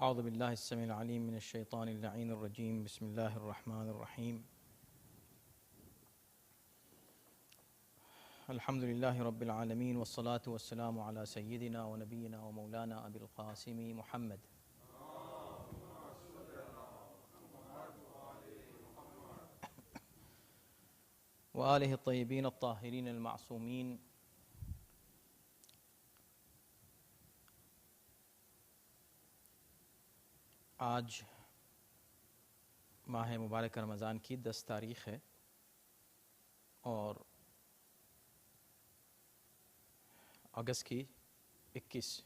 اعوذ باللہ السمیع العلیم من الشیطان اللعین الرجیم بسم اللہ الرحمن الرحیم الحمد للہ رب العالمین والصلاة والسلام علی سیدنا و نبینا و مولانا ابی القاسم محمد و آلہ الطیبین الطاہرین المعصومین. آج ماہ مبارک رمضان کی 10 تاریخ ہے اور اگست کی 21.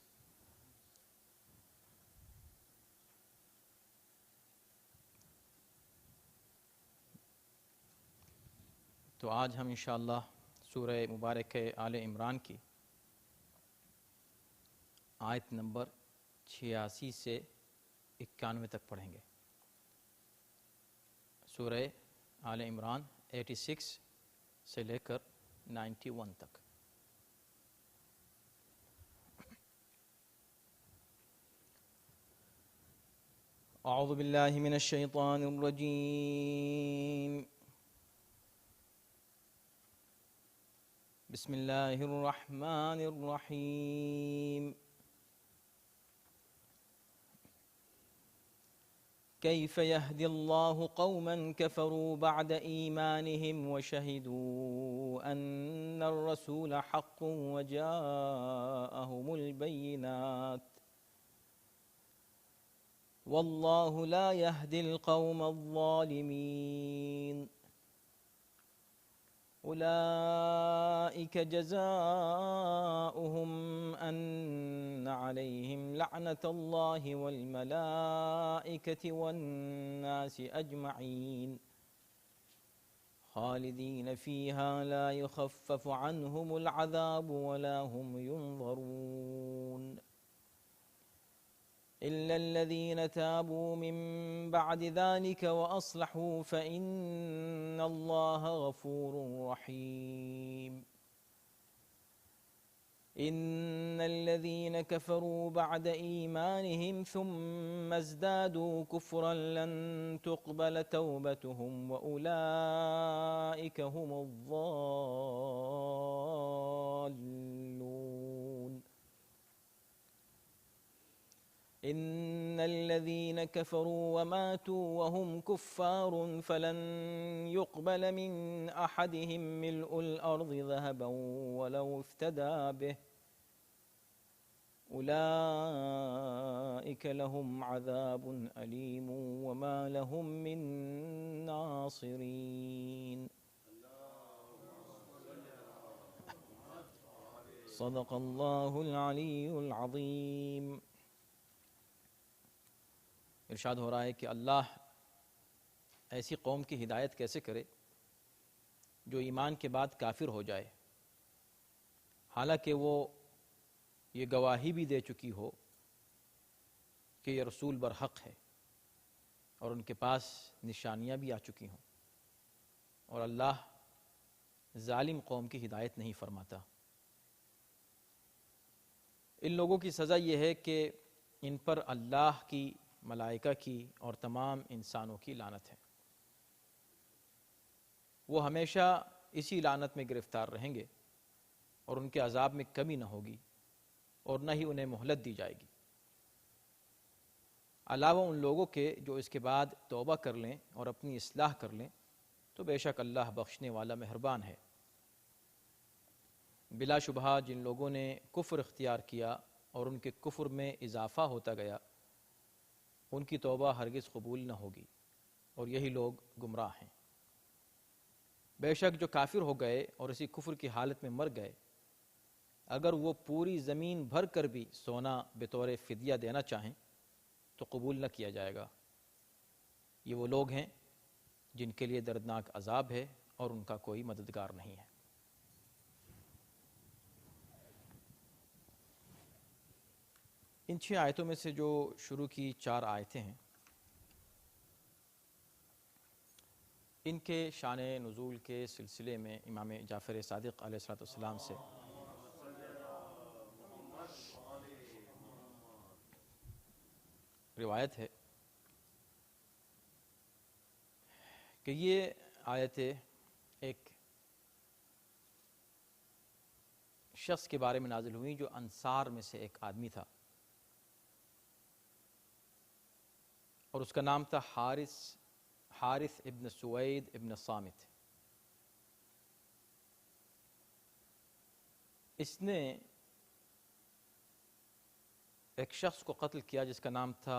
تو آج ہم انشاءاللہ سورہ مبارک آل عمران کی آیت نمبر 86 سے 91 تک پڑھیں گے. سورہ آل عمران 86 سے لے کر 91 تک. اعوذ باللہ من الشیطان الرجیم بسم اللہ الرحمن الرحیم. كيف يهدي الله قوما كفروا بعد إيمانهم وشهدوا أن الرسول حق وجاءهم البينات والله لا يهدي القوم الظالمين. أولئك جزاؤهم أن عليهم لعنة الله والملائكة والناس أجمعين خالدين فيها لا يخفف عنهم العذاب ولا هم ينظرون إلا الذين تابوا من بعد ذلك وأصلحوا فإن الله غفور رحيم. إن الذين كفروا بعد إيمانهم ثم ازدادوا كفرا لن تقبل توبتهم وأولئك هم الضالون. إن الذين كفروا وماتوا وهم كفار فلن يقبل من أحدهم ملء الأرض ذهبا ولو افتدى به أولئك لهم عذاب أليم وما لهم من ناصرين. صدق الله العلي العظيم. ارشاد ہو رہا ہے کہ اللہ ایسی قوم کی ہدایت کیسے کرے جو ایمان کے بعد کافر ہو جائے، حالانکہ وہ یہ گواہی بھی دے چکی ہو کہ یہ رسول برحق ہے اور ان کے پاس نشانیاں بھی آ چکی ہوں، اور اللہ ظالم قوم کی ہدایت نہیں فرماتا. ان لوگوں کی سزا یہ ہے کہ ان پر اللہ کی، ملائکہ کی اور تمام انسانوں کی لعنت ہے. وہ ہمیشہ اسی لعنت میں گرفتار رہیں گے اور ان کے عذاب میں کمی نہ ہوگی اور نہ ہی انہیں مہلت دی جائے گی، علاوہ ان لوگوں کے جو اس کے بعد توبہ کر لیں اور اپنی اصلاح کر لیں تو بے شک اللہ بخشنے والا مہربان ہے. بلا شبہ جن لوگوں نے کفر اختیار کیا اور ان کے کفر میں اضافہ ہوتا گیا ان کی توبہ ہرگز قبول نہ ہوگی اور یہی لوگ گمراہ ہیں. بے شک جو کافر ہو گئے اور اسی کفر کی حالت میں مر گئے، اگر وہ پوری زمین بھر کر بھی سونا بطور فدیہ دینا چاہیں تو قبول نہ کیا جائے گا. یہ وہ لوگ ہیں جن کے لیے دردناک عذاب ہے اور ان کا کوئی مددگار نہیں ہے. ان 6 آیتوں میں سے جو شروع کی 4 آیتیں ہیں ان کے شان نزول کے سلسلے میں امام جعفر صادق علیہ السلام سے روایت ہے کہ یہ آیتیں ایک شخص کے بارے میں نازل ہوئی جو انصار میں سے ایک آدمی تھا، اور اس کا نام تھا حارث ابن سوید ابن صامت۔ اس نے ایک شخص کو قتل کیا جس کا نام تھا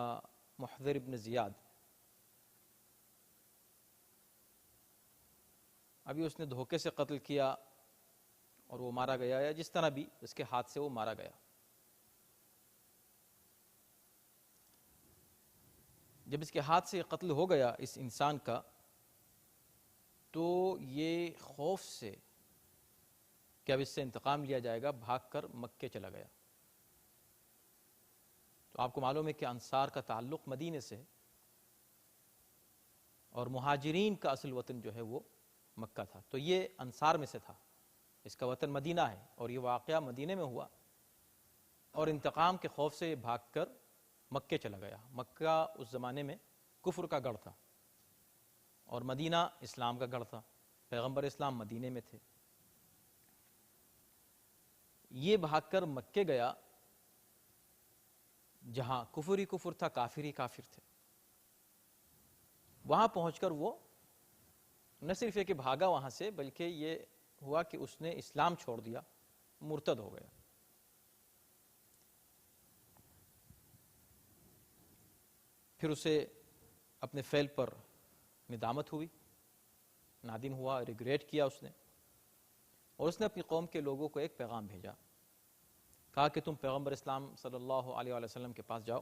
محضر ابن زیاد۔ ابھی اس نے دھوکے سے قتل کیا اور وہ مارا گیا، یا جس طرح بھی اس کے ہاتھ سے وہ مارا گیا۔ جب اس کے ہاتھ سے قتل ہو گیا اس انسان کا، تو یہ خوف سے کہ اب اس سے انتقام لیا جائے گا بھاگ کر مکے چلا گیا۔ تو آپ کو معلوم ہے کہ انصار کا تعلق مدینے سے ہے، اور مہاجرین کا اصل وطن جو ہے وہ مکہ تھا، تو یہ انصار میں سے تھا، اس کا وطن مدینہ ہے، اور یہ واقعہ مدینے میں ہوا، اور انتقام کے خوف سے یہ بھاگ کر مکے چلا گیا۔ مکہ اس زمانے میں کفر کا گڑھ تھا، اور مدینہ اسلام کا گڑھ تھا، پیغمبر اسلام مدینے میں تھے۔ یہ بھاگ کر مکے گیا جہاں کفر ہی کفر تھا، کافر ہی کافر تھے۔ وہاں پہنچ کر وہ نہ صرف یہ کہ بھاگا وہاں سے، بلکہ یہ ہوا کہ اس نے اسلام چھوڑ دیا، مرتد ہو گیا۔ پھر اسے اپنے فعل پر ندامت ہوئی، نادم ہوا، ریگریٹ کیا اس نے، اور اس نے اپنی قوم کے لوگوں کو ایک پیغام بھیجا، کہا کہ تم پیغمبر اسلام صلی اللہ علیہ وآلہ وسلم کے پاس جاؤ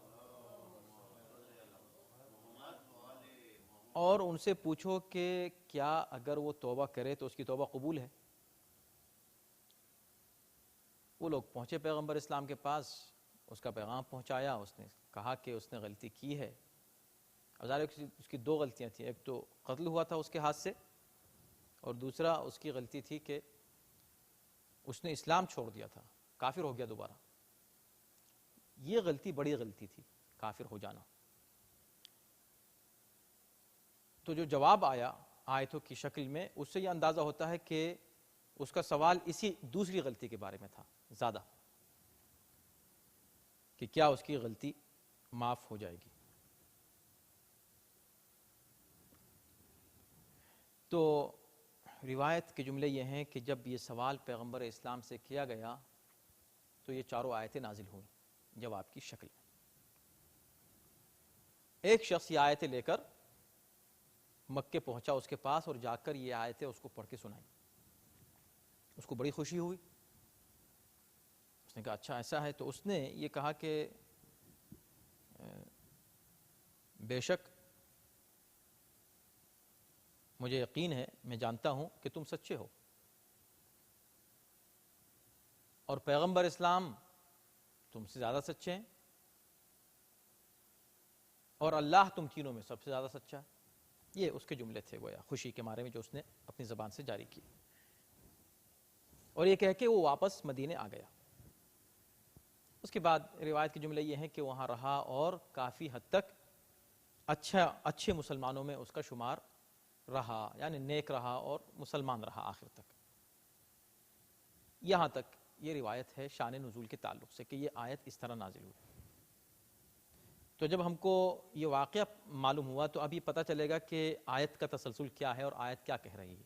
اور ان سے پوچھو کہ کیا اگر وہ توبہ کرے تو اس کی توبہ قبول ہے۔ وہ لوگ پہنچے پیغمبر اسلام کے پاس، اس کا پیغام پہنچایا، اس نے کہا کہ اس نے غلطی کی ہے۔ اب ظاہر ہے اس کی دو غلطیاں تھیں، ایک تو قتل ہوا تھا اس کے ہاتھ سے، اور دوسرا اس کی غلطی تھی کہ اس نے اسلام چھوڑ دیا تھا، کافر ہو گیا دوبارہ۔ یہ غلطی بڑی غلطی تھی، کافر ہو جانا۔ تو جو جواب آیا آیتوں کی شکل میں، اس سے یہ اندازہ ہوتا ہے کہ اس کا سوال اسی دوسری غلطی کے بارے میں تھا زیادہ، کہ کیا اس کی غلطی معاف ہو جائے گی۔ تو روایت کے جملے یہ ہیں کہ جب یہ سوال پیغمبر اسلام سے کیا گیا تو یہ چاروں آیتیں نازل ہوئیں جواب کی شکل میں۔ ایک شخص یہ آیتیں لے کر مکے پہنچا اس کے پاس، اور جا کر یہ آیتیں اس کو پڑھ کے سنائیں۔ اس کو بڑی خوشی ہوئی، اس نے کہا اچھا ایسا ہے۔ تو اس نے یہ کہا کہ بے شک مجھے یقین ہے، میں جانتا ہوں کہ تم سچے ہو، اور پیغمبر اسلام تم سے زیادہ سچے ہیں، اور اللہ تم تینوں میں سب سے زیادہ سچا ہے۔ یہ اس کے جملے تھے گویا خوشی کے مارے میں، جو اس نے اپنی زبان سے جاری کی، اور یہ کہہ کے وہ واپس مدینے آ گیا۔ اس کے بعد روایت کے جملے یہ ہیں کہ وہاں رہا، اور کافی حد تک اچھے مسلمانوں میں اس کا شمار رہا، یعنی نیک رہا اور مسلمان رہا آخر تک۔ یہاں تک یہ روایت ہے شان نزول کے تعلق سے کہ یہ آیت اس طرح نازل ہوئی۔ تو جب ہم کو یہ واقعہ معلوم ہوا تو اب یہ پتہ چلے گا کہ آیت کا تسلسل کیا ہے اور آیت کیا کہہ رہی ہے۔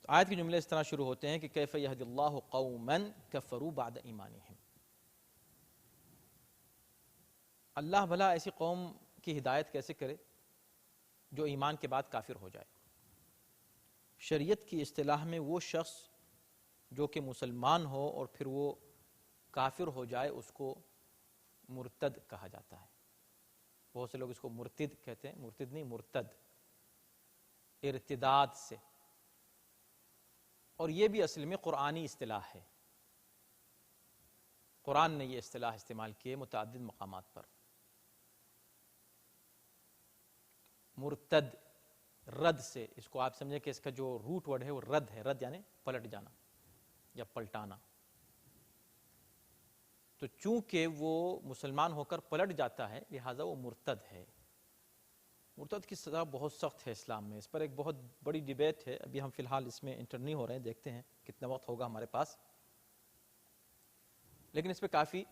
آیت کے جملے اس طرح شروع ہوتے ہیں کہ کیف یہدی اللہ قوما کفروا بعد ایمانہم۔ اللہ بھلا ایسی قوم کی ہدایت کیسے کرے جو ایمان کے بعد کافر ہو جائے۔ شریعت کی اصطلاح میں وہ شخص جو کہ مسلمان ہو اور پھر وہ کافر ہو جائے اس کو مرتد کہا جاتا ہے۔ بہت سے لوگ اس کو مرتد کہتے ہیں، مرتد نہیں، مرتد، ارتداد سے، اور یہ بھی اصل میں قرآنی اصطلاح ہے۔ قرآن نے یہ اصطلاح استعمال کی ہے متعدد مقامات پر۔ مرتد رد سے، اس کو آپ سمجھیں کہ اس کا جو روٹ ورڈ ہے وہ رد ہے، رد یعنی پلٹ جانا یا پلٹانا۔ تو چونکہ وہ مسلمان ہو کر پلٹ جاتا ہے لہٰذا وہ مرتد ہے. مرتد کی سزا بہت سخت ہے اسلام میں. اس پر ایک بہت بڑی ڈیبیٹ ہے. ابھی ہم فی الحال اس میں انٹر نہیں ہو رہے ہیں, دیکھتے ہیں کتنا وقت ہوگا ہمارے پاس. لیکن اس پہ کافی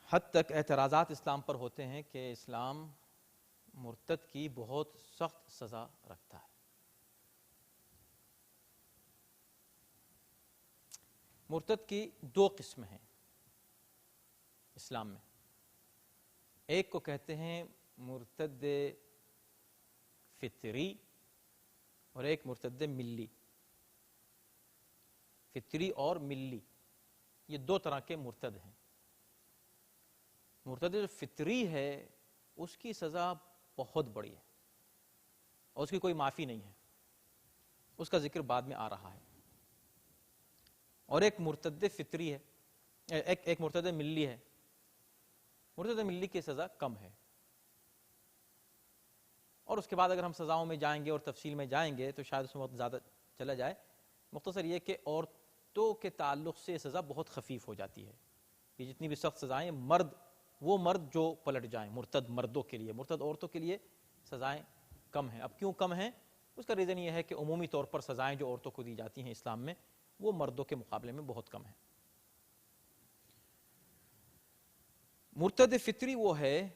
حد تک اعتراضات اسلام پر ہوتے ہیں کہ اسلام مرتد کی بہت سخت سزا رکھتا ہے. مرتد کی دو قسم ہیں اسلام میں. ایک کو کہتے ہیں مرتد فطری اور ایک مرتد ملی. فطری اور ملی یہ دو طرح کے مرتد ہیں. مرتد جو فطری ہے اس کی سزا بہت بڑی ہے اور اس کی کوئی معافی نہیں ہے. اس کا ذکر بعد میں آ رہا ہے. اور ایک مرتد فطری ہے, ایک مرتد ملی ہے. مرتد ملی کی سزا کم ہے. اور اس کے بعد اگر ہم سزاؤں میں جائیں گے اور تفصیل میں جائیں گے تو شاید اس میں وقت زیادہ چلا جائے. مختصر یہ کہ عورتوں کے تعلق سے سزا بہت خفیف ہو جاتی ہے. یہ جتنی بھی سخت سزائیں وہ مرد جو پلٹ جائیں, مرتد مردوں کے لیے. مرتد عورتوں کے لیے سزائیں کم ہیں. اب کیوں کم ہیں؟ اس کا ریزن یہ ہے کہ عمومی طور پر سزائیں جو عورتوں کو دی جاتی ہیں اسلام میں وہ مردوں کے مقابلے میں بہت کم ہیں. مرتد فطری وہ ہے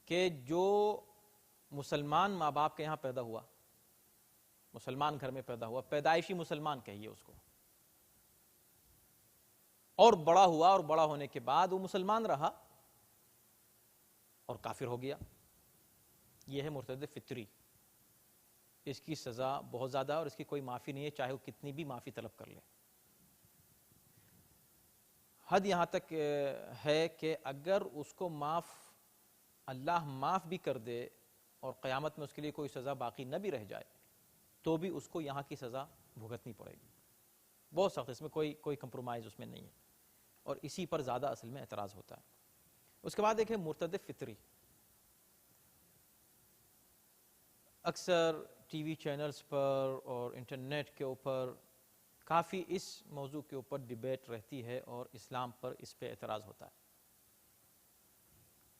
کہ جو مسلمان ماں باپ کے یہاں پیدا ہوا, مسلمان گھر میں پیدا ہوا, پیدائشی مسلمان کہیے اس کو, اور بڑا ہوا اور بڑا ہونے کے بعد وہ مسلمان رہا اور کافر ہو گیا. یہ ہے مرتد فطری. اس کی سزا بہت زیادہ اور اس کی کوئی معافی نہیں ہے, چاہے وہ کتنی بھی معافی طلب کر لے. حد یہاں تک ہے کہ اگر اس کو اللہ معاف بھی کر دے اور قیامت میں اس کے لیے کوئی سزا باقی نہ بھی رہ جائے تو بھی اس کو یہاں کی سزا بھگتنی پڑے گی. بہت سخت, اس میں کوئی کمپرومائز اس میں نہیں ہے. اور اسی پر زیادہ اصل میں اعتراض ہوتا ہے. اس کے بعد دیکھیں مرتد فطری. اکثر ٹی وی چینلز پر اور انٹرنیٹ کے اوپر کافی اس موضوع کے اوپر ڈیبیٹ رہتی ہے اور اسلام پر اس پہ اعتراض ہوتا ہے.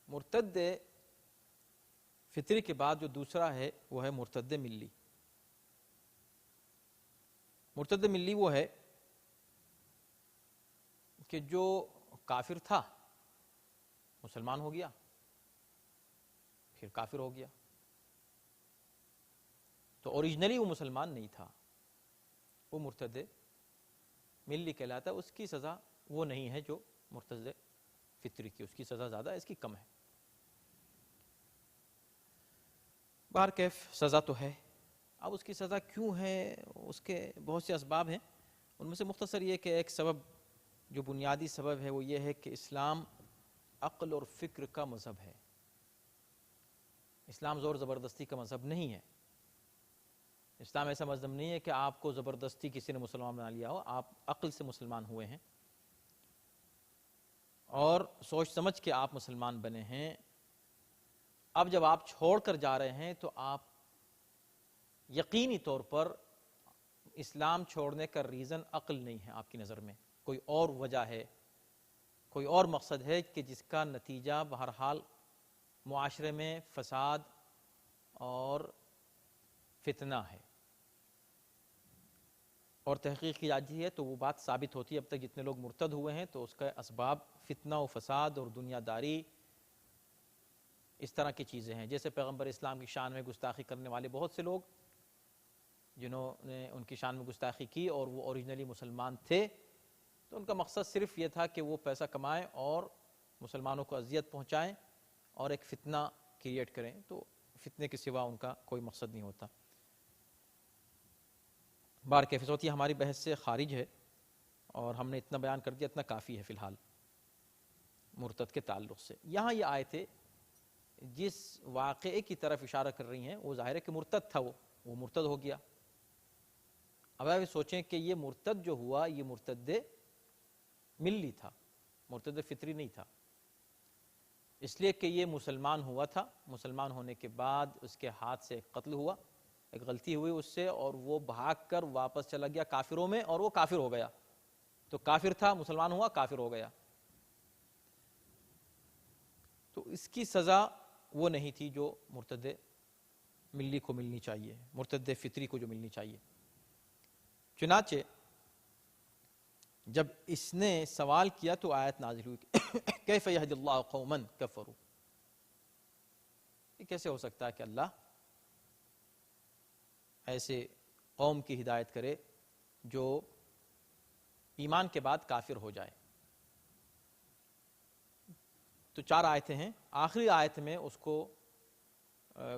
مرتد فطری کے بعد جو دوسرا ہے وہ ہے مرتد ملی. مرتد ملی وہ ہے کہ جو کافر تھا مسلمان ہو گیا پھر کافر ہو گیا, تو اوریجنلی وہ مسلمان نہیں تھا, وہ مرتد ملی کہلاتا ہے. اس کی سزا وہ نہیں ہے جو مرتد فطری کی, اس کی سزا زیادہ ہے, اس کی کم ہے. بہر کیف سزا تو ہے. اب اس کی سزا کیوں ہے, اس کے بہت سے اسباب ہیں. ان میں سے مختصر یہ کہ ایک سبب جو بنیادی سبب ہے وہ یہ ہے کہ اسلام عقل اور فکر کا مذہب ہے. اسلام زور زبردستی کا مذہب نہیں ہے. اسلام ایسا مذہب نہیں ہے کہ آپ کو زبردستی کسی نے مسلمان بنا لیا ہو. آپ عقل سے مسلمان ہوئے ہیں اور سوچ سمجھ کے آپ مسلمان بنے ہیں. اب جب آپ چھوڑ کر جا رہے ہیں تو آپ یقینی طور پر اسلام چھوڑنے کا ریزن عقل نہیں ہے آپ کی نظر میں, کوئی اور وجہ ہے, کوئی اور مقصد ہے کہ جس کا نتیجہ بہرحال معاشرے میں فساد اور فتنہ ہے. اور تحقیق کی جاتی ہے تو وہ بات ثابت ہوتی ہے اب تک جتنے لوگ مرتد ہوئے ہیں تو اس کا اسباب فتنہ و فساد اور دنیا داری اس طرح کی چیزیں ہیں. جیسے پیغمبر اسلام کی شان میں گستاخی کرنے والے بہت سے لوگ جنہوں نے ان کی شان میں گستاخی کی اور وہ اوریجنلی مسلمان تھے, تو ان کا مقصد صرف یہ تھا کہ وہ پیسہ کمائیں اور مسلمانوں کو اذیت پہنچائیں اور ایک فتنہ کریٹ کریں. تو فتنے کے سوا ان کا کوئی مقصد نہیں ہوتا. بار کیفیت ہوتی ہے, ہماری بحث سے خارج ہے اور ہم نے اتنا بیان کر دیا, اتنا کافی ہے فی الحال مرتد کے تعلق سے. یہاں یہ آیتیں جس واقعے کی طرف اشارہ کر رہی ہیں وہ ظاہر ہے کہ مرتد تھا, وہ مرتد ہو گیا. اب آپ سوچیں کہ یہ مرتد جو ہوا یہ مرتد ملی تھا, مرتد فطری نہیں تھا, اس لیے کہ یہ مسلمان ہوا تھا. مسلمان ہونے کے بعد اس کے ہاتھ سے ایک قتل ہوا, ایک غلطی ہوئی اس سے, اور وہ بھاگ کر واپس چلا گیا کافروں میں اور وہ کافر ہو گیا. تو کافر تھا، مسلمان ہوا، کافر ہو گیا، تو اس کی سزا وہ نہیں تھی جو مرتد ملی کو ملنی چاہیے، مرتد فطری کو جو ملنی چاہیے۔ چنانچہ جب اس نے سوال کیا تو آیت نازل ہوئی کیف یہدی اللہ قوما کفروا، یہ کیسے ہو سکتا ہے کہ اللہ ایسے قوم کی ہدایت کرے جو ایمان کے بعد کافر ہو جائے۔ تو 4 آیتیں ہیں، آخری آیت میں اس کو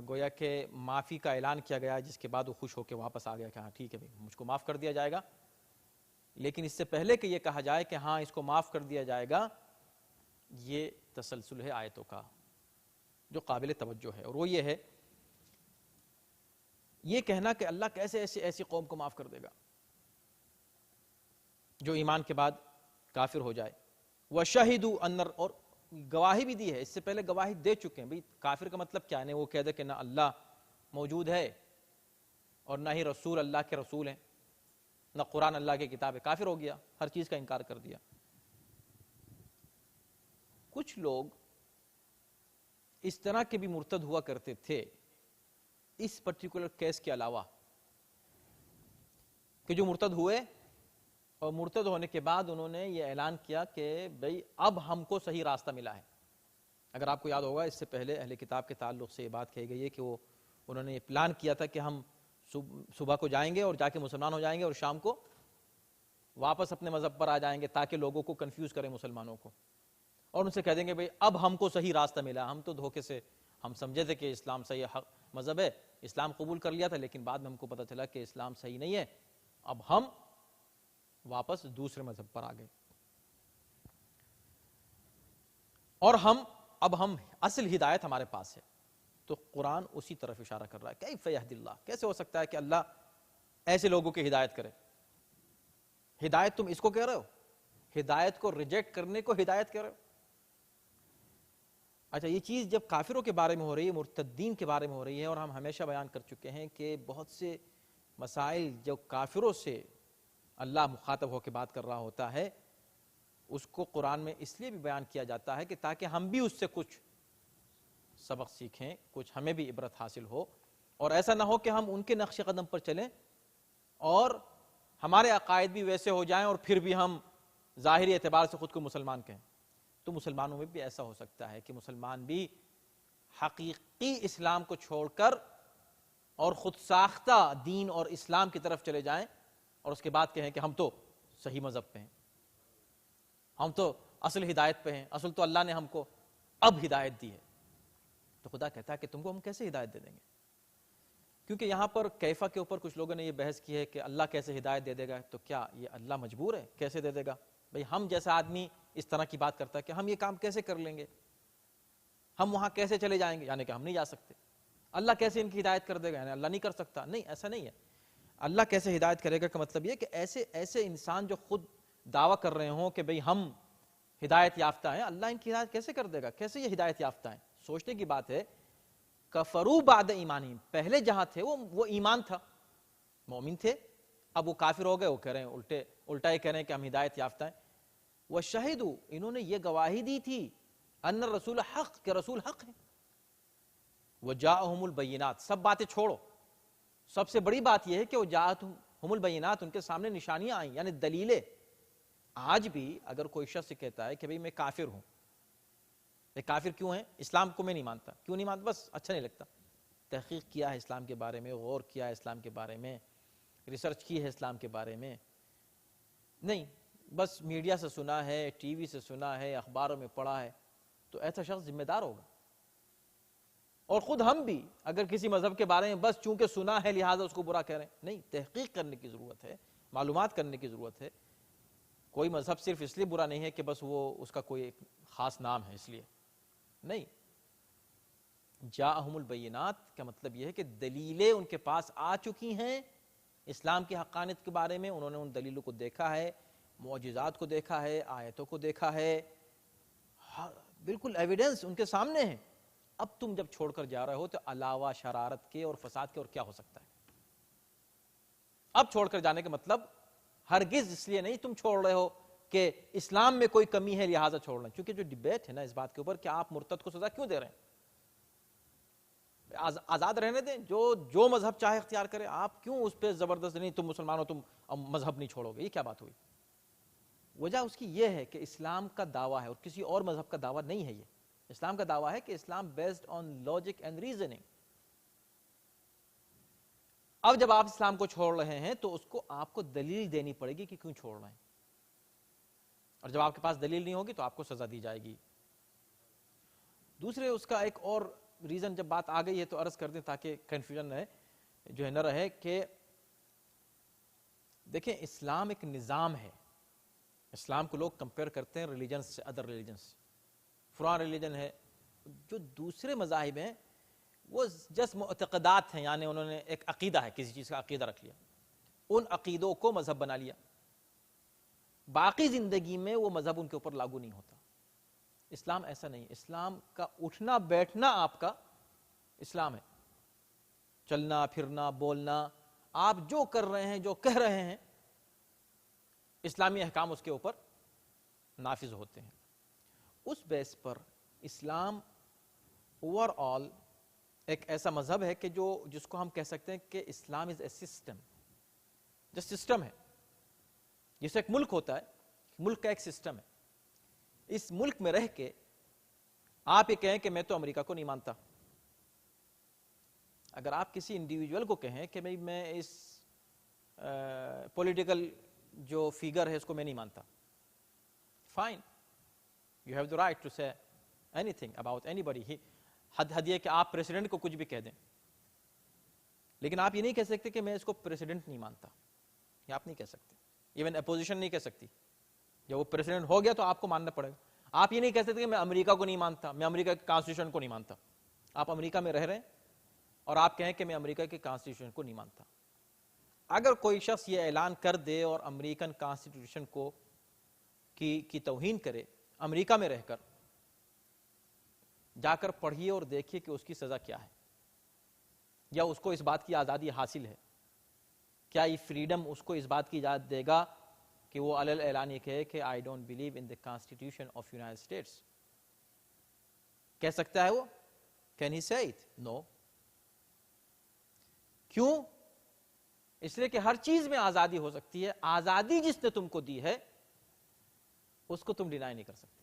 گویا کہ معافی کا اعلان کیا گیا، جس کے بعد وہ خوش ہو کے واپس آ گیا کہ ہاں ٹھیک ہے بھائی مجھ کو معاف کر دیا جائے گا۔ لیکن اس سے پہلے کہ یہ کہا جائے کہ ہاں اس کو معاف کر دیا جائے گا، یہ تسلسل ہے آیتوں کا جو قابل توجہ ہے، اور وہ یہ ہے، یہ کہنا کہ اللہ کیسے ایسی قوم کو معاف کر دے گا جو ایمان کے بعد کافر ہو جائے۔ وَشَهِدُوا أَنَّ، اور گواہی بھی دی ہے، اس سے پہلے گواہی دے چکے ہیں بھئی کافر کا مطلب کیا ہے، وہ کہہ دے کہ نہ اللہ موجود ہے اور نہ ہی رسول اللہ کے رسول ہیں، نہ قرآن اللہ کی کتاب ہے، کافر ہو گیا، ہر چیز کا انکار کر دیا۔ کچھ لوگ اس طرح کے بھی مرتد ہوا کرتے تھے اس پرٹیکولر کیس کے علاوہ، کہ جو مرتد ہوئے اور مرتد ہونے کے بعد انہوں نے یہ اعلان کیا کہ بھئی اب ہم کو صحیح راستہ ملا ہے۔ اگر آپ کو یاد ہوگا اس سے پہلے اہل کتاب کے تعلق سے یہ بات کہی گئی ہے کہ انہوں نے یہ پلان کیا تھا کہ ہم صبح کو جائیں گے اور جا کے مسلمان ہو جائیں گے اور شام کو واپس اپنے مذہب پر آ جائیں گے تاکہ لوگوں کو کنفیوز کریں مسلمانوں کو، اور ان سے کہہ دیں گے بھئی اب ہم کو صحیح راستہ ملا، ہم تو دھوکے سے ہم سمجھے تھے کہ اسلام صحیح حق مذہب ہے، اسلام قبول کر لیا تھا، لیکن بعد میں ہم کو پتہ چلا کہ اسلام صحیح نہیں ہے، اب ہم واپس دوسرے مذہب پر آ گئے، اور اب ہم اصل ہدایت ہمارے پاس ہے۔ تو قرآن اسی طرف اشارہ کر رہا ہے، کیف یہدی اللہ، کیسے ہو سکتا ہے کہ اللہ ایسے لوگوں کی ہدایت کرے؟ ہدایت تم اس کو کہہ رہے ہو، ہدایت کو ریجیکٹ کرنے کو ہدایت کہہ رہے ہو؟ اچھا، یہ چیز جب کافروں کے بارے میں ہو رہی ہے، مرتدین کے بارے میں ہو رہی ہے، اور ہم ہمیشہ بیان کر چکے ہیں کہ بہت سے مسائل جو کافروں سے اللہ مخاطب ہو کے بات کر رہا ہوتا ہے اس کو قرآن میں اس لیے بھی بیان کیا جاتا ہے کہ تاکہ ہم بھی اس سے کچھ سبق سیکھیں، کچھ ہمیں بھی عبرت حاصل ہو، اور ایسا نہ ہو کہ ہم ان کے نقش قدم پر چلیں اور ہمارے عقائد بھی ویسے ہو جائیں اور پھر بھی ہم ظاہری اعتبار سے خود کو مسلمان کہیں۔ تو مسلمانوں میں بھی ایسا ہو سکتا ہے کہ مسلمان بھی حقیقی اسلام کو چھوڑ کر اور خود ساختہ دین اور اسلام کی طرف چلے جائیں اور اس کے بعد کہیں کہ ہم تو صحیح مذہب پہ ہیں، ہم تو اصل ہدایت پہ ہیں، اصل تو اللہ نے ہم کو اب ہدایت دی ہے۔ تو خدا کہتا ہے کہ تم کو ہم کیسے ہدایت دے دیں گے؟ کیونکہ یہاں پر کیفا کے اوپر کچھ لوگوں نے یہ بحث کی ہے کہ اللہ کیسے ہدایت دے دے گا، تو کیا یہ اللہ مجبور ہے؟ کیسے دے دے گا؟ بھئی ہم جیسا آدمی اس طرح کی بات کرتا ہے کہ ہم یہ کام کیسے کر لیں گے، ہم وہاں کیسے چلے جائیں گے، یعنی کہ ہم نہیں جا سکتے، اللہ کیسے ان کی ہدایت کر دے گا، یعنی اللہ نہیں کر سکتا؟ نہیں، ایسا نہیں ہے۔ اللہ کیسے ہدایت کرے گا کا مطلب یہ کہ ایسے انسان جو خود دعویٰ کر رہے ہوں کہ بھئی ہم ہدایت یافتہ ہیں، اللہ ان کی ہدایت کیسے کر دے گا؟ کیسے یہ ہدایت یافتہ ہیں؟ سوچنے کی بات ہے۔ کفروا بعد ایمانہم، پہلے جہاں تھے وہ ایمان تھا، مومن تھے، اب وہ کافر ہو گئے، وہ کہہ رہے ہیں الٹا یہ کہہ رہے ہیں کہ ہم ہدایت یافتہ ہیں۔ وشہدوا، انہوں نے یہ گواہی دی تھی، ان الرسول حق، کہ رسول حق ہے، وجاءہم البینات، سب باتیں چھوڑو، سب سے بڑی بات یہ ہے کہ وجاءہم البینات، ان کے سامنے نشانیاں آئیں، یعنی دلیلیں۔ آج بھی اگر کوئی شخص کہتا ہے کہ بھئی میں کافر ہوں، یہ کافر کیوں ہے؟ اسلام کو میں نہیں مانتا، کیوں نہیں مانتا؟ بس اچھا نہیں لگتا، تحقیق کیا ہے اسلام کے بارے میں، غور کیا ہے اسلام کے بارے میں، ریسرچ کی ہے اسلام کے بارے میں، نہیں، بس میڈیا سے سنا ہے، ٹی وی سے سنا ہے، اخباروں میں پڑھا ہے، تو ایسا شخص ذمہ دار ہوگا۔ اور خود ہم بھی اگر کسی مذہب کے بارے میں بس چونکہ سنا ہے لہٰذا اس کو برا کہہ رہے ہیں، نہیں، تحقیق کرنے کی ضرورت ہے، معلومات کرنے کی ضرورت ہے۔ کوئی مذہب صرف اس لیے برا نہیں ہے کہ بس وہ اس کا کوئی ایک خاص نام ہے اس لیے، نہیں۔ جاءہم البینات کا مطلب یہ ہے کہ دلیلیں ان کے پاس آ چکی ہیں اسلام کی حقانیت کے بارے میں، انہوں نے ان دلیلوں کو دیکھا ہے، معجزات کو دیکھا ہے، آیتوں کو دیکھا ہے، بالکل ایویڈنس ان کے سامنے ہے۔ اب تم جب چھوڑ کر جا رہے ہو تو علاوہ شرارت کے اور فساد کے اور کیا ہو سکتا ہے؟ اب چھوڑ کر جانے کا مطلب ہرگز اس لیے نہیں تم چھوڑ رہے ہو کہ اسلام میں کوئی کمی ہے لہٰذا چھوڑ لیں. کیونکہ جو ڈبیٹ ہے نا اس بات کے اوپر کہ آپ مرتد کو سزا کیوں دے رہے ہیں, آزاد رہنے دیں, جو مذہب چاہے اختیار کرے, آپ کیوں اس پہ زبردست نہیں تم مسلمان ہو تم مذہب نہیں چھوڑو گے, یہ کیا بات ہوئی؟ وجہ اس کی یہ ہے کہ اسلام کا دعویٰ ہے اور کسی اور مذہب کا دعویٰ نہیں ہے. یہ اسلام کا دعویٰ ہے کہ اسلام based on logic and reasoning. اب جب آپ اسلام کو چھوڑ رہے ہیں تو اس کو آپ کو دلیل دینی پڑے گی کہ کیوں چھوڑ رہے ہیں, اور جب آپ کے پاس دلیل نہیں ہوگی تو آپ کو سزا دی جائے گی. دوسرے اس کا ایک اور ریزن جب بات آ گئی ہے تو عرض کر دیں تاکہ کنفیوژن نہ رہے کہ دیکھیں اسلام ایک نظام ہے. اسلام کو لوگ کمپیئر کرتے ہیں ریلیجنس سے, ادر ریلیجنس سے. فلاں ریلیجن ہے, جو دوسرے مذاہب ہیں وہ جس معتقدات ہیں, یعنی انہوں نے ایک عقیدہ ہے, کسی چیز کا عقیدہ رکھ لیا, ان عقیدوں کو مذہب بنا لیا, باقی زندگی میں وہ مذہب ان کے اوپر لاگو نہیں ہوتا. اسلام ایسا نہیں. اسلام کا اٹھنا بیٹھنا آپ کا اسلام ہے, چلنا پھرنا بولنا, آپ جو کر رہے ہیں جو کہہ رہے ہیں اسلامی احکام اس کے اوپر نافذ ہوتے ہیں. اس بیس پر اسلام اوور آل ایک ایسا مذہب ہے کہ جس کو ہم کہہ سکتے ہیں کہ اسلام از اے سسٹم. جو سسٹم ہے, جیسے ایک ملک ہوتا ہے, ملک کا ایک سسٹم ہے. اس ملک میں رہ کے آپ یہ کہیں کہ میں تو امریکہ کو نہیں مانتا. اگر آپ کسی انڈیویجول کو کہیں کہ میں اس پولیٹیکل جو فیگر ہے اس کو میں نہیں مانتا, fine, you have the right to say anything about anybody. حد یہ کہ آپ پریسیڈنٹ کو کچھ بھی کہہ دیں, لیکن آپ یہ نہیں کہہ سکتے کہ میں اس کو پریسیڈنٹ نہیں مانتا. یہ آپ نہیں کہہ سکتے. ایون اپوزیشن نہیں کہہ سکتی. جب وہ پریسیڈنٹ ہو گیا تو آپ کو ماننا پڑے گا. آپ یہ نہیں کہہ سکتے کہ میں امریکہ کو نہیں مانتا, میں امریکہ کے کانسٹیٹیوشن کو نہیں مانتا. آپ امریکہ میں رہ رہے ہیں اور آپ کہیں کہ میں امریکہ کے کانسٹیٹیوشن کو نہیں مانتا. اگر کوئی شخص یہ اعلان کر دے اور امریکن کانسٹیٹیوشن کی توہین کرے امریکہ میں رہ کر, جا کر پڑھیے اور دیکھیے کہ اس کی سزا کیا ہے, یا اس کو اس بات کی آزادی حاصل ہے. کیا یہ فریڈم اس کو اس بات کی اجازت دے گا کہ وہ علل اعلان یہ کہے کہ I don't believe in the constitution of United States? کہہ سکتا ہے وہ؟ کین ہی سے اٹ؟ نو. کیوں؟ اس لیے کہ ہر چیز میں آزادی ہو سکتی ہے. آزادی جس نے تم کو دی ہے اس کو تم ڈینائی نہیں کر سکتے.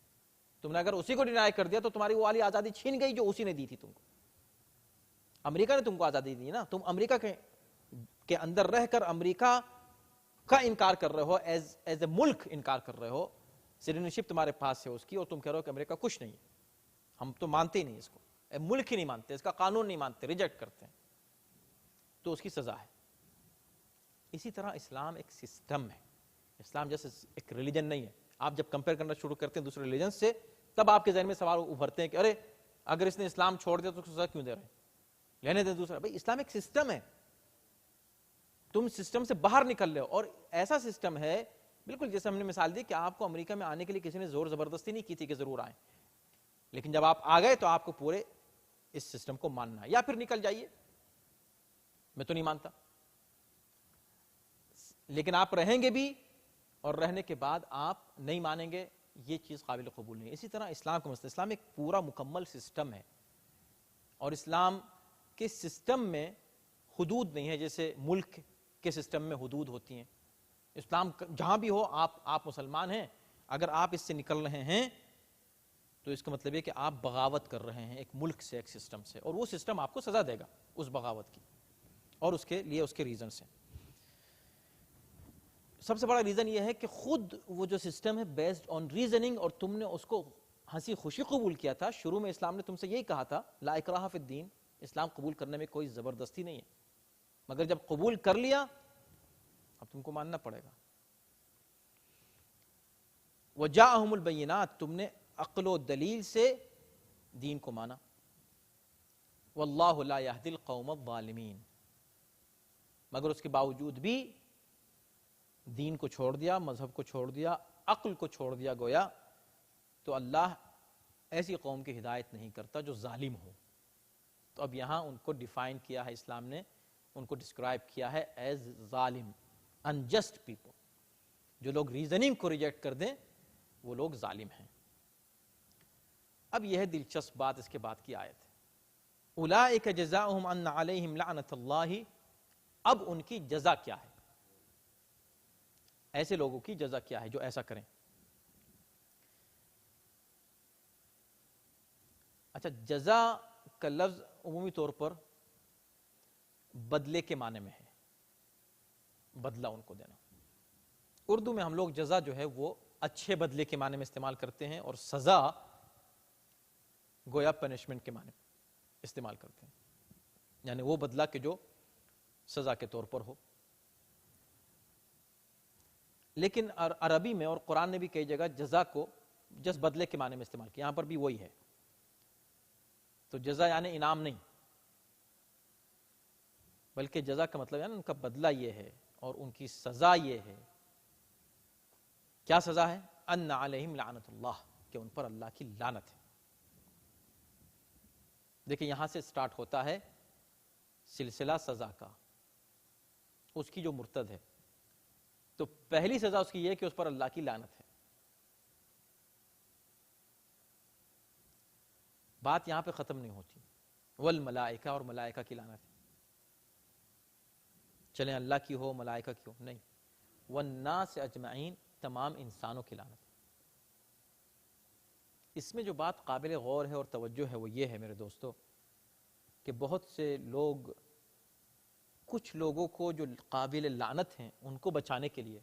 تم نے اگر اسی کو ڈینائی کر دیا تو تمہاری وہ والی آزادی چھین گئی جو اسی نے دی تھی تم کو. امریکہ نے تم کو آزادی دی نا, تم امریکہ کے اندر رہ کر امریکہ کا انکار کر رہے ہو, ایز اے ملک انکار کر رہے ہو. سٹیزنشپ تمہارے پاس ہے اس کی, اور تم کہہ رہے ہو کہ امریکہ کچھ نہیں ہے, ہم تو مانتے ہی نہیں اس کو, ملک ہی نہیں مانتے, اس کا قانون نہیں مانتے, ریجیکٹ کرتے ہیں, تو اس کی سزا ہے. اسی طرح اسلام ایک سسٹم ہے. اسلام جیسے ایک ریلیجن نہیں ہے. آپ جب کمپیئر کرنا شروع کرتے ہیں دوسرے ریلیجن سے, تب آپ کے ذہن میں سوال ابھرتے ہیں کہ ارے اگر اس نے اسلام چھوڑ دیا تو سزا کیوں دے رہے ہیں, لینے دیں دوسرا. بھائی اسلام ایک سسٹم ہے, تم سسٹم سے باہر نکل رہے ہو. اور ایسا سسٹم ہے بالکل جیسے ہم نے مثال دی کہ آپ کو امریکہ میں آنے کے لیے کسی نے زور زبردستی نہیں کی تھی کہ ضرور آئیں, لیکن جب آپ آ گئے تو آپ کو پورے اس سسٹم کو ماننا ہے, یا پھر نکل جائیے, میں تو نہیں مانتا. لیکن آپ رہیں گے بھی, اور رہنے کے بعد آپ نہیں مانیں گے, یہ چیز قابل قبول نہیں. اسی طرح اسلام کا مسئلہ, اسلام ایک پورا مکمل سسٹم ہے, اور اسلام کے سسٹم میں حدود نہیں ہے جیسے ملک کے سسٹم میں حدود ہوتی ہیں. اسلام جہاں بھی ہو, آپ مسلمان ہیں, اگر آپ اس سے نکل رہے ہیں تو اس کا مطلب ہے کہ آپ بغاوت کر رہے ہیں ایک ملک سے, ایک سسٹم سے, اور وہ سسٹم آپ کو سزا دے گا اس بغاوت کی, اور اس کے لیے اس کے ریزن سے. سب سے بڑا ریزن یہ ہے کہ خود وہ جو سسٹم ہے بیسڈ آن ریزننگ, اور تم نے اس کو ہنسی خوشی قبول کیا تھا. شروع میں اسلام نے تم سے یہی کہا تھا لا اکراہ فی الدین, اسلام قبول کرنے میں کوئی زبردستی نہیں ہے, مگر جب قبول کر لیا اب تم کو ماننا پڑے گا. وجاءہم البینات, تم نے عقل و دلیل سے دین کو مانا. واللہ لا یہدی القوم الظالمین, مگر اس کے باوجود بھی دین کو چھوڑ دیا, مذہب کو چھوڑ دیا, عقل کو چھوڑ دیا گویا, تو اللہ ایسی قوم کی ہدایت نہیں کرتا جو ظالم ہو. تو اب یہاں ان کو ڈیفائن کیا ہے اسلام نے, ان کو ڈسکرائب کیا ہے ایز ظالم, انجسٹ پیپل. جو لوگ ریزننگ کو ریجیکٹ کر دیں وہ لوگ ظالم ہیں۔ اب یہ ہے دلچسپ بات اس کے بعد کی آیت، اولئک جزاؤہم ان علیہم لعنت اللہ، اب ان کی جزا کیا ہے، ایسے لوگوں کی جزا کیا ہے جو ایسا کریں۔ اچھا، جزا کا لفظ عمومی طور پر بدلے کے معنی میں ہے، بدلہ ان کو دینا۔ اردو میں ہم لوگ جزا جو ہے وہ اچھے بدلے کے معنی میں استعمال کرتے ہیں، اور سزا گویا پنشمنٹ کے معنی میں استعمال کرتے ہیں، یعنی وہ بدلہ کہ جو سزا کے طور پر ہو۔ لیکن عربی میں اور قرآن نے بھی کئی جگہ جزا کو جس بدلے کے معنی میں استعمال کیا، یہاں پر بھی وہی ہے۔ تو جزا یعنی انعام نہیں، بلکہ جزا کا مطلب یعنی ان کا بدلہ یہ ہے اور ان کی سزا یہ ہے۔ کیا سزا ہے؟ ان علیہم لعنت اللہ، کہ ان پر اللہ کی لعنت ہے۔ دیکھیں یہاں سے سٹارٹ ہوتا ہے سلسلہ سزا کا، اس کی جو مرتد ہے تو پہلی سزا اس کی یہ کہ اس پر اللہ کی لعنت ہے۔ بات یہاں پہ ختم نہیں ہوتی، والملائکہ، اور ملائکہ کی لعنت ہے۔ چلیں اللہ کی ہو ملائکہ کی ہو، نہیں، والناس اجمعین، تمام انسانوں کی لعنت ہے۔ اس میں جو بات قابل غور ہے اور توجہ ہے وہ یہ ہے میرے دوستو کہ بہت سے لوگ، کچھ لوگوں کو جو قابل لعنت ہیں ان کو بچانے کے لیے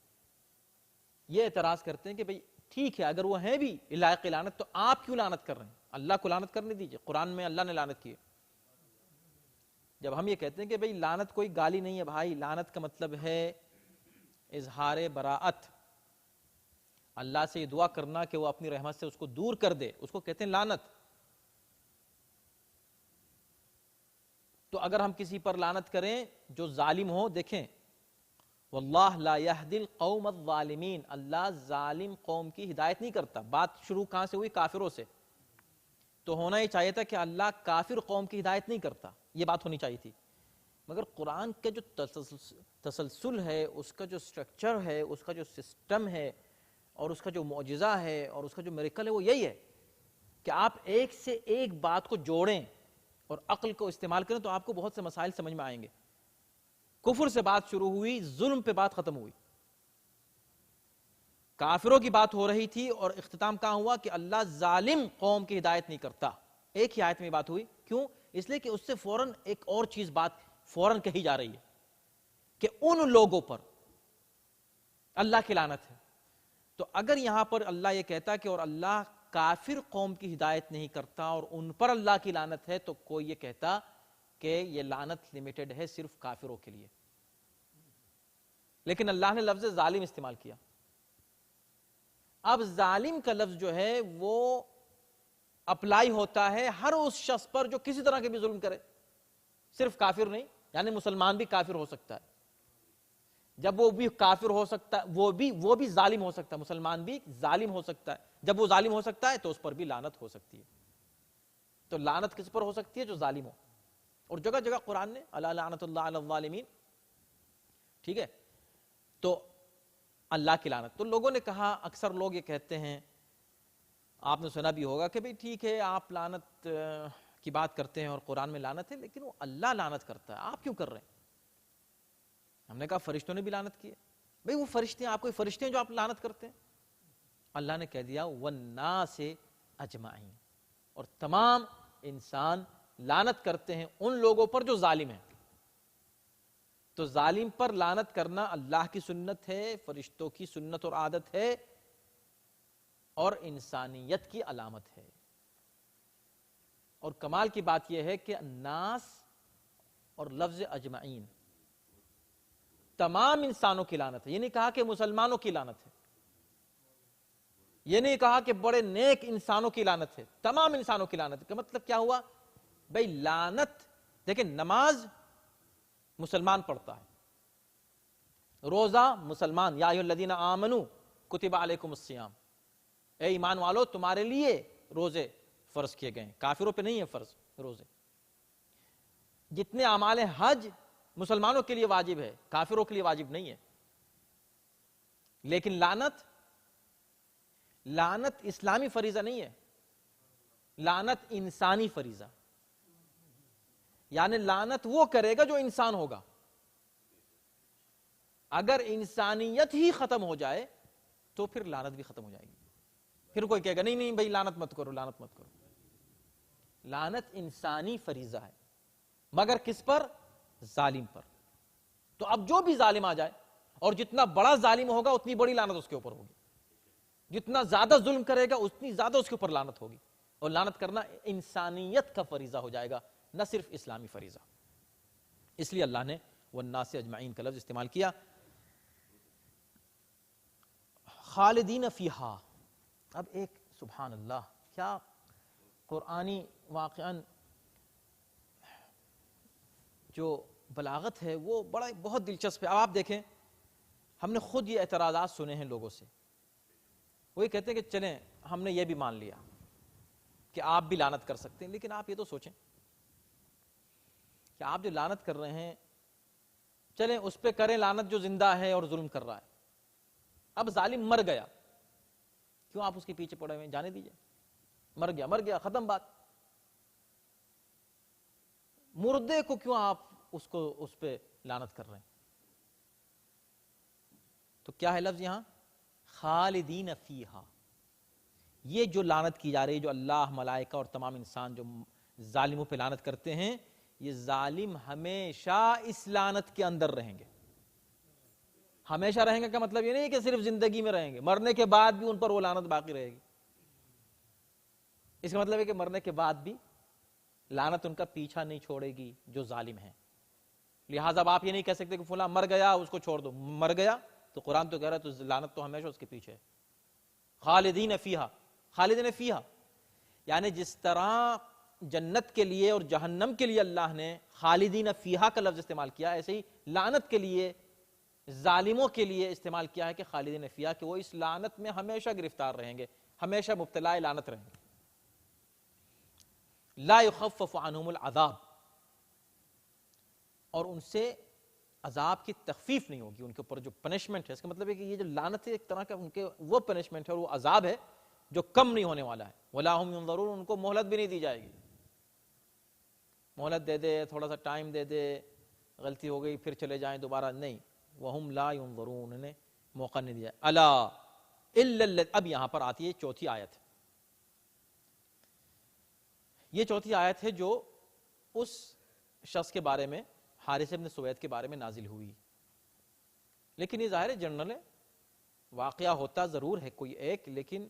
یہ اعتراض کرتے ہیں کہ بھئی ٹھیک ہے اگر وہ ہیں بھی لائق لعنت تو آپ کیوں لعنت کر رہے ہیں؟ اللہ کو لعنت کرنے دیجئے، قرآن میں اللہ نے لعنت کی ہے۔ جب ہم یہ کہتے ہیں کہ بھئی لعنت کوئی گالی نہیں ہے بھائی، لعنت کا مطلب ہے اظہار براءت، اللہ سے یہ دعا کرنا کہ وہ اپنی رحمت سے اس کو دور کر دے، اس کو کہتے ہیں لعنت۔ تو اگر ہم کسی پر لعنت کریں جو ظالم ہو، دیکھیں واللہ لا یہدی القوم الظالمین، اللہ ظالم قوم کی ہدایت نہیں کرتا۔ بات شروع کہاں سے ہوئی؟ کافروں سے۔ تو ہونا یہ چاہیے تھا کہ اللہ کافر قوم کی ہدایت نہیں کرتا، یہ بات ہونی چاہیے تھی۔ مگر قرآن کا جو تسلسل ہے، اس کا جو سٹرکچر ہے، اس کا جو سسٹم ہے، اور اس کا جو معجزہ ہے اور اس کا جو میریکل ہے وہ یہی ہے کہ آپ ایک سے ایک بات کو جوڑیں اور عقل کو استعمال کریں تو آپ کو بہت سے مسائل سمجھ میں آئیں گے۔ کفر سے بات شروع ہوئی، ظلم پہ بات ختم ہوئی، کافروں کی بات ہو رہی تھی اور اختتام کہاں ہوا کہ اللہ ظالم قوم کی ہدایت نہیں کرتا۔ ایک ہی آیت میں بات ہوئی، کیوں؟ اس لیے کہ اس سے فوراً ایک اور چیز بات فوراً کہی جا رہی ہے کہ ان لوگوں پر اللہ کی لعنت ہے۔ تو اگر یہاں پر اللہ یہ کہتا کہ اور اللہ کافر قوم کی ہدایت نہیں کرتا اور ان پر اللہ کی لعنت ہے، تو کوئی یہ کہتا کہ یہ لعنت لمیٹڈ ہے صرف کافروں کے لیے، لیکن اللہ نے لفظ ظالم استعمال کیا۔ اب ظالم کا لفظ جو ہے وہ اپلائی ہوتا ہے ہر اس شخص پر جو کسی طرح کے بھی ظلم کرے، صرف کافر نہیں، یعنی مسلمان بھی کافر ہو سکتا ہے۔ جب وہ بھی کافر ہو سکتا ہے وہ بھی ظالم ہو سکتا ہے، مسلمان بھی ظالم ہو سکتا ہے۔ جب وہ ظالم ہو سکتا ہے تو اس پر بھی لعنت ہو سکتی ہے۔ تو لعنت کس پر ہو سکتی ہے؟ جو ظالم ہو۔ اور جگہ جگہ قرآن نے الا لعنت اللہ علی الظالمین، ٹھیک ہے، تو اللہ کی لعنت۔ تو لوگوں نے کہا، اکثر لوگ یہ کہتے ہیں، آپ نے سنا بھی ہوگا کہ بھئی ٹھیک ہے آپ لعنت کی بات کرتے ہیں اور قرآن میں لعنت ہے، لیکن وہ اللہ لعنت کرتا ہے، آپ کیوں کر رہے ہیں؟ ہم نے کہا فرشتوں نے بھی لعنت کی ہے۔ بھئی وہ فرشتے ہیں، آپ کوئی فرشتے ہیں جو آپ لعنت کرتے ہیں؟ اللہ نے کہہ دیا والناس اجمعین، اور تمام انسان لعنت کرتے ہیں ان لوگوں پر جو ظالم ہیں۔ تو ظالم پر لعنت کرنا اللہ کی سنت ہے، فرشتوں کی سنت اور عادت ہے، اور انسانیت کی علامت ہے۔ اور کمال کی بات یہ ہے کہ الناس اور لفظ اجمعین، تمام انسانوں کی لعنت ہے۔ یہ نہیں کہا کہ مسلمانوں کی لعنت ہے، یہ نہیں کہا کہ بڑے نیک انسانوں کی لعنت ہے، تمام انسانوں کی لعنت ہے۔ کا مطلب کیا ہوا؟ بھئی لعنت، دیکھیں نماز مسلمان پڑھتا ہے، روزہ مسلمان، یا ایھا الذین آمنوا کتب علیکم الصیام، اے ایمان والو تمہارے لیے روزے فرض کیے گئے ہیں، کافروں پہ نہیں ہے فرض روزے۔ جتنے اعمال حج مسلمانوں کے لیے واجب ہے، کافروں کے لیے واجب نہیں ہے۔ لیکن لعنت اسلامی فریضہ نہیں ہے، لعنت انسانی فریضہ، یعنی لعنت وہ کرے گا جو انسان ہوگا۔ اگر انسانیت ہی ختم ہو جائے تو پھر لعنت بھی ختم ہو جائے گی، پھر کوئی کہے گا نہیں بھائی لعنت مت کرو، لعنت مت کرو۔ لعنت انسانی فریضہ ہے، مگر کس پر؟ ظالم پر۔ تو اب جو بھی ظالم آ جائے، اور جتنا بڑا ظالم ہوگا اتنی بڑی لعنت اس کے اوپر ہوگی، جتنا زیادہ ظلم کرے گا اتنی زیادہ اس کے اوپر لعنت ہوگی، اور لعنت کرنا انسانیت کا فریضہ ہو جائے گا، نہ صرف اسلامی فریضہ۔ اس لیے اللہ نے والناس اجمعین کا لفظ استعمال کیا۔ خالدین فیہا، اب ایک سبحان اللہ کیا قرآنی واقعاً جو بلاغت ہے وہ بہت دلچسپ ہے۔ اب آپ دیکھیں، ہم نے خود یہ اعتراضات سنے ہیں لوگوں سے، وہ یہ کہتے ہیں کہ چلیں ہم نے یہ بھی مان لیا کہ آپ بھی لعنت کر سکتے ہیں، لیکن آپ یہ تو سوچیں کہ آپ جو لعنت کر رہے ہیں، چلیں اس پہ کریں لعنت جو زندہ ہے اور ظلم کر رہا ہے۔ اب ظالم مر گیا، کیوں آپ اس کے پیچھے پڑے ہوئے ہیں؟ جانے دیجئے، مر گیا ختم بات۔ مردے کو کیوں آپ اس پہ لعنت کر رہے ہیں؟ تو کیا ہے لفظ یہاں؟ خالدین فیہا۔ یہ جو لعنت کی جا رہی ہے، جو اللہ، ملائکہ اور تمام انسان جو ظالموں پہ لعنت کرتے ہیں، یہ ظالم ہمیشہ اس لعنت کے اندر رہیں گے۔ ہمیشہ رہیں گے کا مطلب یہ نہیں کہ صرف زندگی میں رہیں گے، مرنے کے بعد بھی ان پر وہ لعنت باقی رہے گی۔ اس کا مطلب ہے کہ مرنے کے بعد بھی لعنت ان کا پیچھا نہیں چھوڑے گی جو ظالم ہیں۔ لہٰذا اب آپ یہ نہیں کہہ سکتے کہ فلاں مر گیا اس کو چھوڑ دو، مر گیا تو قرآن تو کہہ رہا ہے تو لعنت تو ہمیشہ اس کے پیچھے ہے۔ خالدین فیہا، خالدین فیہا یعنی جس طرح جنت کے لیے اور جہنم کے لیے اللہ نے خالدین فیہا کا لفظ استعمال کیا، ایسے ہی لعنت کے لیے، ظالموں کے لیے استعمال کیا ہے کہ خالدین فیہا، کہ وہ اس لعنت میں ہمیشہ گرفتار رہیں گے، ہمیشہ مبتلا لعنت رہیں گے۔ لا یخفف عنہم العذاب، اور ان سے عذاب کی تخفیف نہیں ہوگی، ان کے اوپر جو پنشمنٹ ہے، اس کا مطلب ہے کہ یہ جو لعنت ہے ایک طرح کا ان کے وہ پنشمنٹ ہے اور وہ عذاب ہے جو کم نہیں ہونے والا ہے۔ ولا ہم ینظرون، ان کو مہلت بھی نہیں دی جائے گی، مہلت دے دے، تھوڑا سا ٹائم دے دے، غلطی ہو گئی پھر چلے جائیں دوبارہ، نہیں، وہم لا ینظرون، انہیں موقع نہیں دیا۔ الا الا، اب یہاں پر آتی ہے چوتھی آیت۔ یہ چوتھی آیت ہے جو اس شخص کے بارے میں، حارث ابن سوید کے بارے میں نازل ہوئی، لیکن یہ ظاہر ہے جنرل ہے، واقعہ ہوتا ضرور ہے کوئی ایک، لیکن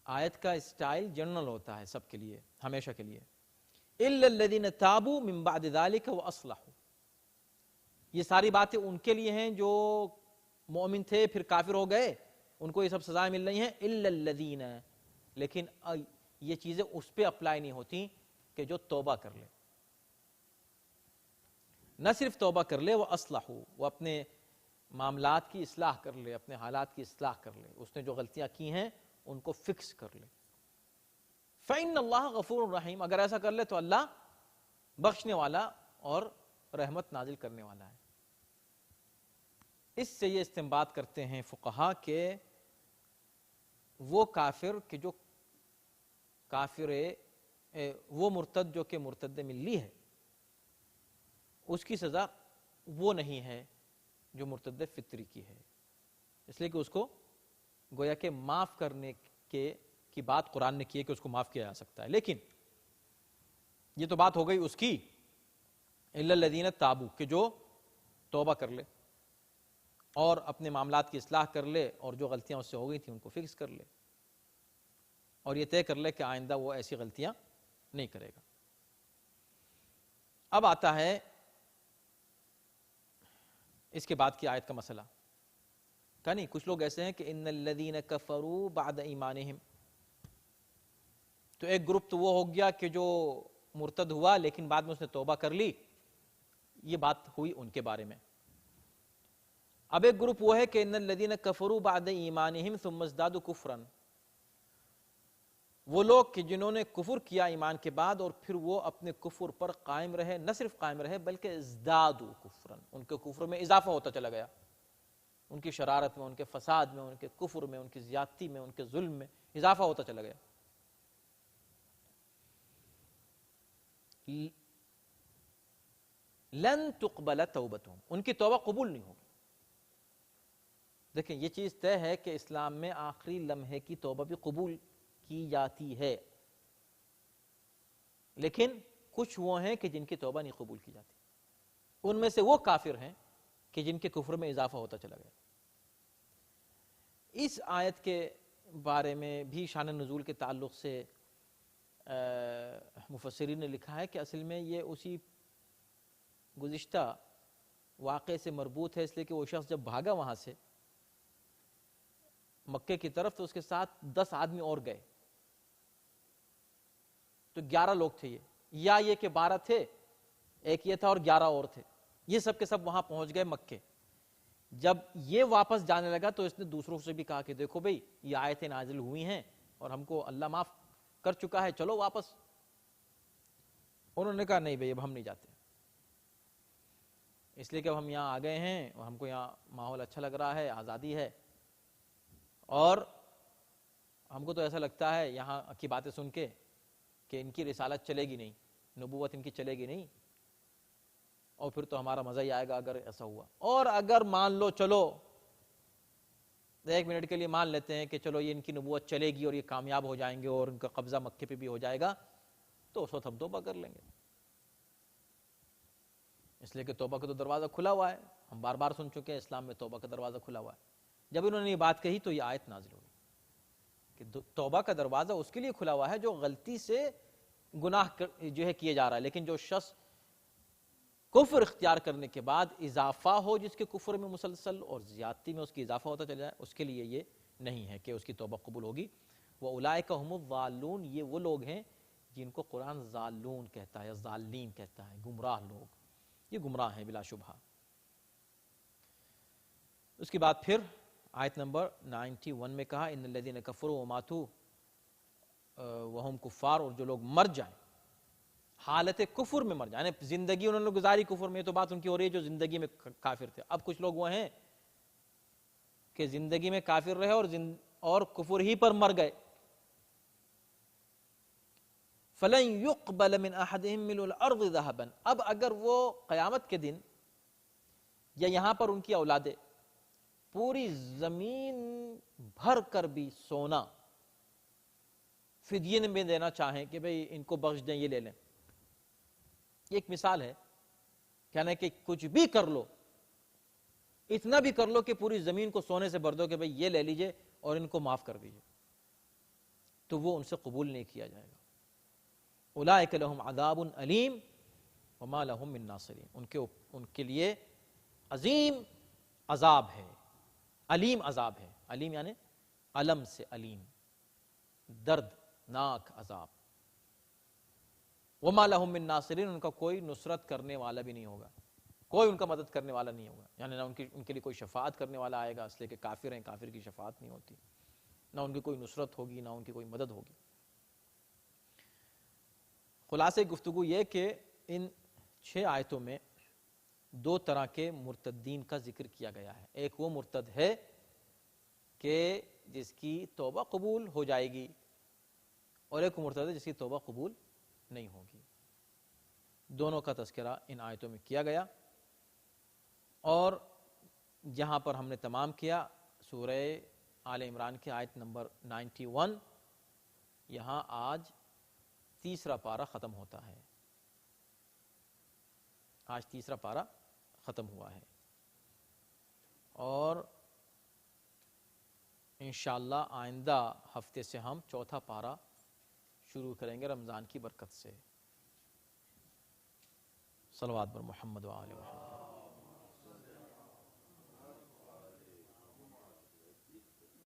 آیت کا اسٹائل جنرل ہوتا ہے سب کے لیے، ہمیشہ کے لیے۔ الا الذین تابوا من بعد ذلک واصلحوا، یہ ساری باتیں ان کے لیے ہیں جو مومن تھے پھر کافر ہو گئے، ان کو یہ سب سزائیں مل رہی ہیں۔ الا الذین، لیکن یہ چیزیں اس پہ اپلائی نہیں ہوتی کہ جو توبہ کر لے، نہ صرف توبہ کر لے، وہ اصلحوا، وہ اپنے معاملات کی اصلاح کر لے، اپنے حالات کی اصلاح کر لے، اس نے جو غلطیاں کی ہیں ان کو فکس کر لے۔ فإن اللہ غفور رحیم، اگر ایسا کر لے تو اللہ بخشنے والا اور رحمت نازل کرنے والا ہے۔ اس سے یہ استنباط کرتے ہیں فقہا کہ وہ کافر کہ جو کافر وہ مرتد جو کہ مرتد ملی ہے، اس کی سزا وہ نہیں ہے جو مرتد فطری کی ہے، اس لیے کہ اس کو گویا کہ معاف کرنے کی بات قرآن نے کی ہے کہ اس کو معاف کیا جا سکتا ہے۔ لیکن یہ تو بات ہو گئی اس کی الا الذین تابوا، کہ جو توبہ کر لے اور اپنے معاملات کی اصلاح کر لے اور جو غلطیاں اس سے ہو گئی تھیں ان کو فکس کر لے، اور یہ طے کر لے کہ آئندہ وہ ایسی غلطیاں نہیں کرے گا۔ اب آتا ہے اس کے بعد کی آیت کا مسئلہ، کہ نہیں کچھ لوگ ایسے ہیں کہ ان الذین کفروا بعد ایمانہم، تو ایک گروپ تو وہ ہو گیا کہ جو مرتد ہوا لیکن بعد میں اس نے توبہ کر لی، یہ بات ہوئی ان کے بارے میں۔ اب ایک گروپ وہ ہے کہ ان الذین کفروا بعد ایمانہم ثم ازدادوا کفرا، وہ لوگ کہ جنہوں نے کفر کیا ایمان کے بعد اور پھر وہ اپنے کفر پر قائم رہے، نہ صرف قائم رہے بلکہ ازدادوا کفرا، ان کے کفر میں اضافہ ہوتا چلا گیا۔ ان کی شرارت میں، ان کے فساد میں، ان کے کفر میں، ان کی زیادتی میں، ان کے ظلم میں اضافہ ہوتا چلا گیا. لن تقبل توبتهم، ان کی توبہ قبول نہیں ہوگی. دیکھیں یہ چیز طے ہے کہ اسلام میں آخری لمحے کی توبہ بھی قبول کی جاتی ہے، لیکن کچھ وہ ہیں کہ جن کی توبہ نہیں قبول کی جاتی. ان میں سے وہ کافر ہیں کہ جن کے کفر میں اضافہ ہوتا چلا گیا. اس آیت کے بارے میں بھی شان نزول کے تعلق سے مفسرین نے لکھا ہے کہ اصل میں یہ اسی گزشتہ واقعے سے مربوط ہے، اس لیے کہ وہ شخص جب بھاگا وہاں سے مکے کی طرف تو اس کے ساتھ 10 آدمی اور گئے، تو 11 لوگ تھے. یا یہ کہ 12 تھے، ایک یہ تھا اور 11 اور تھے. یہ سب کے سب وہاں پہنچ گئے مکے. جب یہ واپس جانے لگا تو اس نے دوسروں سے بھی کہا کہ دیکھو بھئی یہ آیتیں نازل ہوئی ہیں اور ہم کو اللہ معاف کر چکا ہے، چلو واپس. انہوں نے کہا نہیں بھئی اب ہم نہیں جاتے، اس لیے کہ اب ہم یہاں آ گئے ہیں اور ہم کو یہاں ماحول اچھا لگ رہا ہے، آزادی ہے، اور ہم کو تو ایسا لگتا ہے یہاں کی باتیں سن کے کہ ان کی رسالت چلے گی نہیں، نبوت ان کی چلے گی نہیں، اور پھر تو ہمارا مزہ ہی آئے گا اگر ایسا ہوا. اور اگر مان لو چلو 1 منٹ کے لیے مان لیتے ہیں کہ چلو یہ ان کی نبوت چلے گی اور یہ کامیاب ہو جائیں گے اور ان کا قبضہ مکے پہ بھی ہو جائے گا، تو اس وقت ہم توبہ کر لیں گے. اس لیے کہ توبہ کا تو دروازہ کھلا ہوا ہے، ہم بار بار سن چکے ہیں اسلام میں توبہ کا دروازہ کھلا ہوا ہے. جب انہوں نے یہ بات کہی تو یہ آیت نازل ہوئی کہ توبہ کا دروازہ اس کے لیے کھلا ہوا ہے جو غلطی سے گناہ جو ہے کیے جا رہا ہے، لیکن جو شخص کفر اختیار کرنے کے بعد اضافہ ہو جس کے کفر میں مسلسل اور زیادتی میں اس کی اضافہ ہوتا چلا جائے، اس کے لیے یہ نہیں ہے کہ اس کی توبہ قبول ہوگی. وَأُولَئِكَ هُمُ الضَّالُّونَ، یہ وہ لوگ ہیں جن کو قرآن ضالون کہتا ہے یا ضالین کہتا ہے، گمراہ لوگ. یہ گمراہ ہیں بلا شبہ. اس کے بعد پھر آیت نمبر 91 میں کہا ان الذین کفروا وماتوا وہم کفار، اور جو لوگ مر جائیں حالت کفر میں مر جائیں، یعنی زندگی انہوں نے گزاری کفر میں، تو بات ان کی ہو رہی ہے جو زندگی میں کافر تھے. اب کچھ لوگ وہ ہیں کہ زندگی میں کافر رہے اور کفر ہی پر مر گئے. فَلَن يُقْبَلَ مِنْ أَحَدِهِمْ مِلُّ الْأَرْضِ ذَهَبًا، اب اگر وہ قیامت کے دن یا یہاں پر ان کی اولادیں پوری زمین بھر کر بھی سونا فدیے میں دینا چاہیں کہ بھئی ان کو بخش دیں، یہ لے لیں. یہ ایک مثال ہے، کہنا ہے کہ کچھ بھی کر لو، اتنا بھی کر لو کہ پوری زمین کو سونے سے بھر دو کہ بھئی یہ لے لیجئے اور ان کو معاف کر دیجئے، تو وہ ان سے قبول نہیں کیا جائے گا. اولئک لہم عذاب علیم وما لہم من ناصرین، ان کے لیے عظیم عذاب ہے، علیم عذاب ہے. علیم یعنی علم سے علیم، دردناک عذاب. وما لہم من ناصرین، ان کا کوئی نصرت کرنے والا بھی نہیں ہوگا، کوئی ان کا مدد کرنے والا نہیں ہوگا. یعنی نہ ان کے لیے کوئی شفاعت کرنے والا آئے گا، اس لیے کہ کافر ہیں، کافر کی شفاعت نہیں ہوتی، نہ ان کی کوئی نصرت ہوگی، نہ ان کی کوئی مدد ہوگی. خلاصہ گفتگو یہ کہ ان 6 آیتوں میں 2 طرح کے مرتدین کا ذکر کیا گیا ہے. ایک وہ مرتد ہے کہ جس کی توبہ قبول ہو جائے گی، اور ایک مرتد ہے جس کی توبہ قبول نہیں ہوگی. دونوں کا تذکرہ ان آیتوں میں کیا گیا. اور جہاں پر ہم نے تمام کیا سورہ آل عمران کی آیت نمبر 91، یہاں آج 3 پارہ ختم ہوتا ہے. آج 3 پارہ ختم ہوا ہے، اور انشاءاللہ آئندہ ہفتے سے ہم 4 پارہ شروع کریں گے رمضان کی برکت سے. صلوات بر محمد و آل محمد.